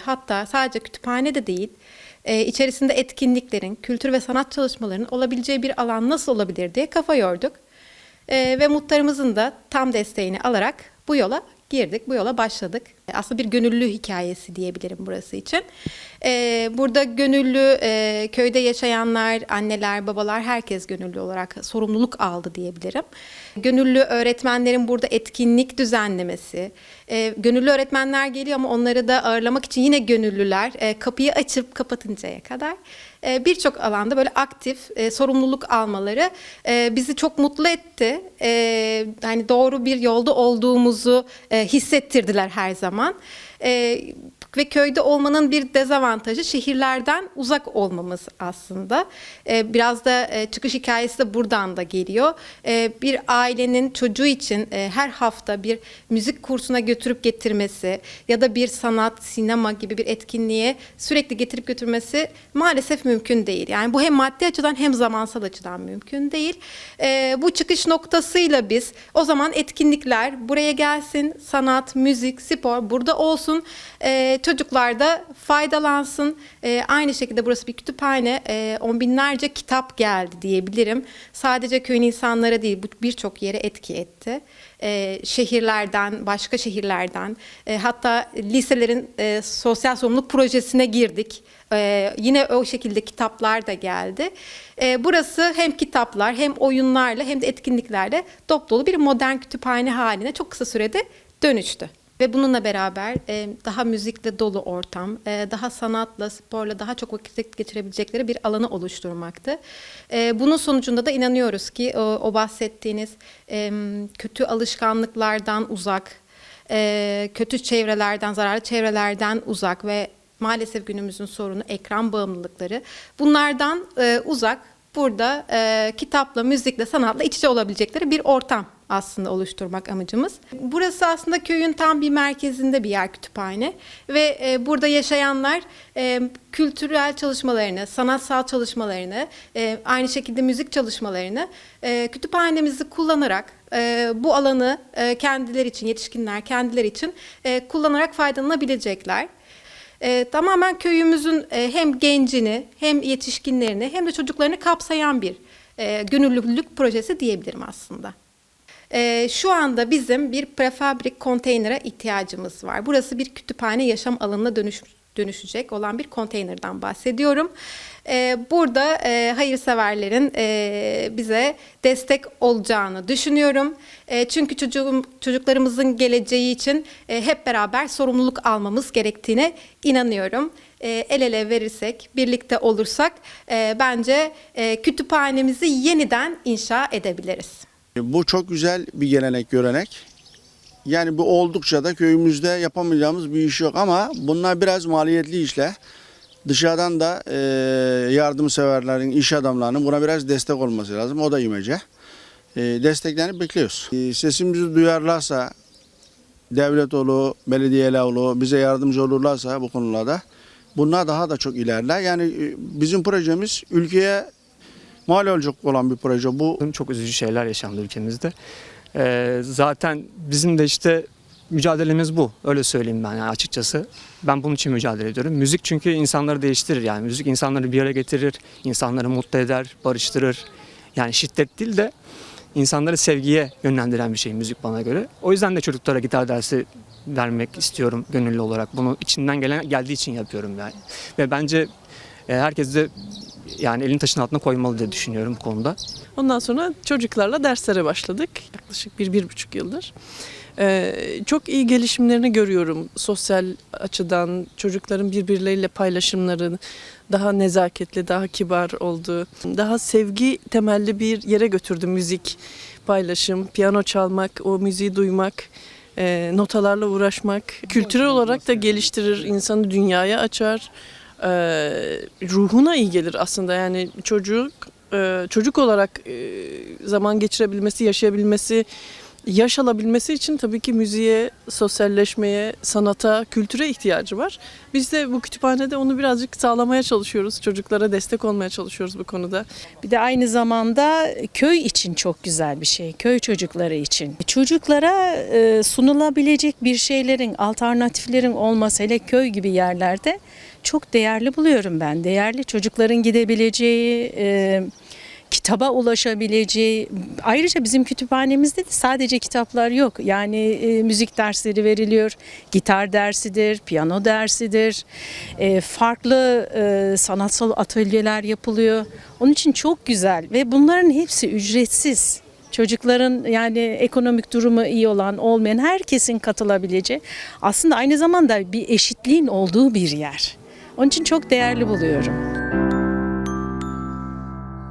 Hatta sadece kütüphane de değil, içerisinde etkinliklerin, kültür ve sanat çalışmalarının olabileceği bir alan nasıl olabilir diye kafa yorduk. Ve muhtarımızın da tam desteğini alarak bu yola girdik, bu yola başladık. Aslında bir gönüllü hikayesi diyebilirim burası için. Burada gönüllü, köyde yaşayanlar, anneler, babalar herkes gönüllü olarak sorumluluk aldı diyebilirim. Gönüllü öğretmenlerin burada etkinlik düzenlemesi, gönüllü öğretmenler geliyor ama onları da ağırlamak için yine gönüllüler kapıyı açıp kapatıncaya kadar birçok alanda böyle aktif sorumluluk almaları bizi çok mutlu etti. Yani doğru bir yolda olduğumuzu hissettirdiler her zaman. Ve köyde olmanın bir dezavantajı şehirlerden uzak olmamız aslında. Biraz da çıkış hikayesi de buradan da geliyor. Bir ailenin çocuğu için her hafta bir müzik kursuna götürüp getirmesi ya da bir sanat, sinema gibi bir etkinliğe sürekli getirip götürmesi maalesef mümkün değil. Yani bu hem maddi açıdan hem zamansal açıdan mümkün değil. Bu çıkış noktasıyla biz o zaman etkinlikler buraya gelsin, sanat, müzik, spor burada olsun. Çocuklar da faydalansın. Aynı şekilde burası bir kütüphane. On binlerce kitap geldi diyebilirim. Sadece köyün insanlara değil, bu birçok yere etki etti. Şehirlerden, başka şehirlerden, hatta liselerin sosyal sorumluluk projesine girdik. Yine o şekilde kitaplar da geldi. Burası hem kitaplar, hem oyunlarla, hem de etkinliklerle dop dolu bir modern kütüphane haline çok kısa sürede dönüştü. Ve bununla beraber daha müzikle dolu ortam, daha sanatla, sporla daha çok vakit geçirebilecekleri bir alanı oluşturmaktı. Bunun sonucunda da inanıyoruz ki o bahsettiğiniz kötü alışkanlıklardan uzak, kötü çevrelerden, zararlı çevrelerden uzak ve maalesef günümüzün sorunu ekran bağımlılıkları. Bunlardan uzak, burada kitapla, müzikle, sanatla iç içe olabilecekleri bir ortam aslında oluşturmak amacımız. Burası aslında köyün tam bir merkezinde bir yer kütüphane ve burada yaşayanlar kültürel çalışmalarını, sanatsal çalışmalarını, aynı şekilde müzik çalışmalarını kütüphanemizi kullanarak bu alanı kendileri için, yetişkinler kendileri için kullanarak faydalanabilecekler. Tamamen köyümüzün hem gencini, hem yetişkinlerini, hem de çocuklarını kapsayan bir gönüllülük projesi diyebilirim aslında. Şu anda bizim bir prefabrik konteynere ihtiyacımız var. Burası bir kütüphane yaşam alanına dönüşecek olan bir konteynerden bahsediyorum. Burada hayırseverlerin bize destek olacağını düşünüyorum. Çünkü çocuklarımızın geleceği için hep beraber sorumluluk almamız gerektiğine inanıyorum. El ele verirsek, birlikte olursak bence kütüphanemizi yeniden inşa edebiliriz. Bu çok güzel bir gelenek, görenek. Yani bu oldukça da köyümüzde yapamayacağımız bir iş yok ama bunlar biraz maliyetli işler. Dışarıdan da yardımseverlerin, iş adamlarının buna biraz destek olması lazım. O da imece. Desteklerini bekliyoruz. Sesimizi duyarlarsa, devlet olur, belediyeler olur, bize yardımcı olurlarsa bu konularda bunlar daha da çok ilerler. Yani bizim projemiz ülkeye mal olacak olan bir proje bu. Çok üzücü şeyler yaşandı ülkemizde. Zaten bizim de işte mücadelemiz bu. Öyle söyleyeyim ben yani açıkçası. Ben bunun için mücadele ediyorum. Müzik çünkü insanları değiştirir yani. Müzik insanları bir araya getirir, insanları mutlu eder, barıştırır. Yani şiddet değil de insanları sevgiye yönlendiren bir şey müzik bana göre. O yüzden de çocuklara gitar dersi vermek istiyorum gönüllü olarak. Bunu içinden geldiği için yapıyorum yani. Ve bence herkes de yani elini taşın altına koymalı diye düşünüyorum bu konuda. Ondan sonra çocuklarla derslere başladık. Yaklaşık 1-1,5 yıldır. Çok iyi gelişimlerini görüyorum sosyal açıdan. Çocukların birbirleriyle paylaşımları daha nezaketli, daha kibar oldu. Daha sevgi temelli bir yere götürdü müzik, paylaşım, piyano çalmak, o müziği duymak, notalarla uğraşmak. Kültürel olarak da geliştirir, insanı dünyaya açar. Ruhuna iyi gelir aslında yani çocuk olarak zaman geçirebilmesi, yaşayabilmesi Yaş alabilmesi için tabii ki müziğe, sosyalleşmeye, sanata, kültüre ihtiyacı var. Biz de bu kütüphanede onu birazcık sağlamaya çalışıyoruz. Çocuklara destek olmaya çalışıyoruz bu konuda. Bir de aynı zamanda köy için çok güzel bir şey. Köy çocukları için. Çocuklara sunulabilecek bir şeylerin, alternatiflerin olması, hele köy gibi yerlerde çok değerli buluyorum ben. Değerli, çocukların gidebileceği, kitaba ulaşabileceği. Ayrıca bizim kütüphanemizde de sadece kitaplar yok. Yani müzik dersleri veriliyor, gitar dersidir, piyano dersidir, farklı sanatsal atölyeler yapılıyor. Onun için çok güzel ve bunların hepsi ücretsiz. Çocukların, yani ekonomik durumu iyi olan, olmayan herkesin katılabileceği, aslında aynı zamanda bir eşitliğin olduğu bir yer. Onun için çok değerli buluyorum.